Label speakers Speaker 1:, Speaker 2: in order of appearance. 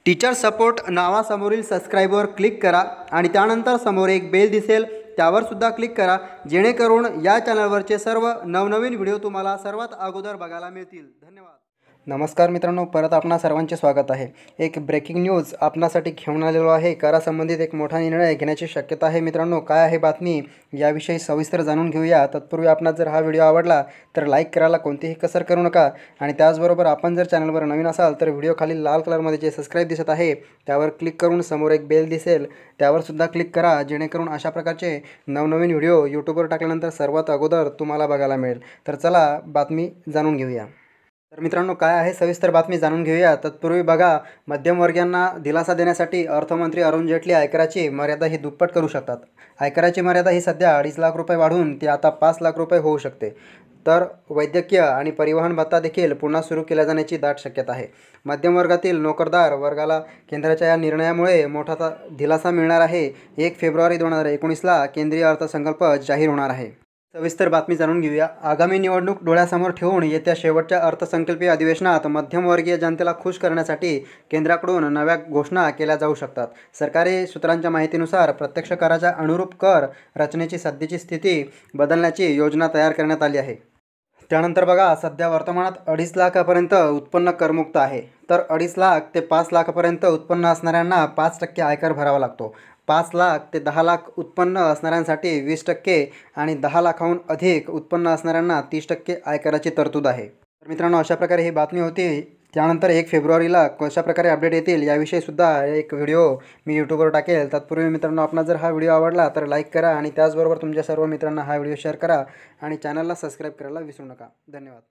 Speaker 1: Teacher support नावासमोरील सबस्क्राईबवर click करा आणि त्यानंतर समोर एक बेल दिसेल त्यावर सुद्धा क्लिक करा, जेणेकरून या चॅनलवरचे सर्व नवनवीन व्हिडिओ तुम्हाला सर्वात अगोदर बघायला मिळतील। धन्यवाद। नमस्कार मित्रांनो, परत आपणा सर्वांचे स्वागत आहे। एक ब्रेकिंग न्यूज आपणासाठी घेऊन आलेलो आहे। करासंबंधित एक मोठा निर्णय घेण्याची शक्यता आहे। मित्रांनो, काय आहे बातमी याविषयी सविस्तर जाणून घेऊया। तत्पूर्वी आपणास जर हा व्हिडिओ आवडला तर लाईक करायला कोणतीही कसर करू नका आणि त्याचबरोबर आपण जर चॅनलवर नवीन असाल तर व्हिडिओ खाली लाल कलरमध्ये जे सबस्क्राईब दिसत आहे त्यावर क्लिक करून समोर एक बेल दिसेल त्यावर सुद्धा क्लिक करा, जेणेकरून अशा प्रकारचे नवनवीन व्हिडिओ यूट्यूबवर टाकल्यानंतर सर्वात अगोदर तुम्हाला बघायला मिळेल। तर चला बातमी जाणून घेऊया। तर मित्रांनो, काय आहे सविस्तर बातमी जाणून घेऊया। तत्पूर्वी बघा, मध्यमवर्गीयांना दिलासा देण्यासाठी अर्थमंत्री अरुण जेटली आयकराची मर्यादा ही दुप्पट करू शकतात। आयकराची मर्यादा ही सध्या 2.5 लाख रुपये वाढून ती आता 5 लाख रुपये होऊ शकते। तर वैद्यकीय आणि परिवहन भत्ता देखील पुन्हा सुरू केला जाण्याची दाट शक्यता आहे। मध्यम वर्गातील नोकरदार वर्गाला केंद्राच्या या निर्णयामुळे मोठा दिलासा मिळणार आहे। 1 फेब्रुवारी 2019ला केंद्रीय अर्थसंकल्प जाहीर होणार आहे। सविस्तर बातमी जाणून घेऊया। आगामी निवडणूक डोळ्यासमोर ठेवून येत्या शेवटच्या अर्थसंकल्पीय अधिवेशनात मध्यमवर्गीय जनतेला खुश करण्यासाठी केंद्राकडून नव्या घोषणा केल्या जाऊ शकतात। सरकारी सूत्रांच्या माहितीनुसार प्रत्यक्ष कराच्या अनुरूप कर रचनेची सध्याची स्थिती बदलण्याची योजना तयार करण्यात आली आहे। त्यानंतर बघा, सध्या वर्तमानात 2.5 लाखापर्यंत उत्पन्न करमुक्त आहे। तर 2.5 लाख ते 5 लाखापर्यंत उत्पन्न असणाऱ्यांना 5% आयकर भरावा लागतो। 5 लाख ते 10 लाख उत्पन्न असणाऱ्यांसाठी 20% आणि 10 लाखाहून अधिक उत्पन्न असणाऱ्यांना 30% आयकराची तरतूद आहे। तर मित्रांनो, अशा प्रकारे ही बातमी होती। त्यानंतर 1 फेब्रुवारीला कशा प्रकारे अपडेट येतील याविषयी सुद्धा एक व्हिडिओ मी यूट्यूबवर टाकेल। तत्पूर्वी मित्रांनो, आपणास जर हा व्हिडिओ आवडला तर लाईक करा आणि त्याचबरोबर तुमच्या सर्व मित्रांना हा व्हिडिओ शेअर करा आणि चॅनलला सबस्क्राईब करायला विसरू नका। धन्यवाद।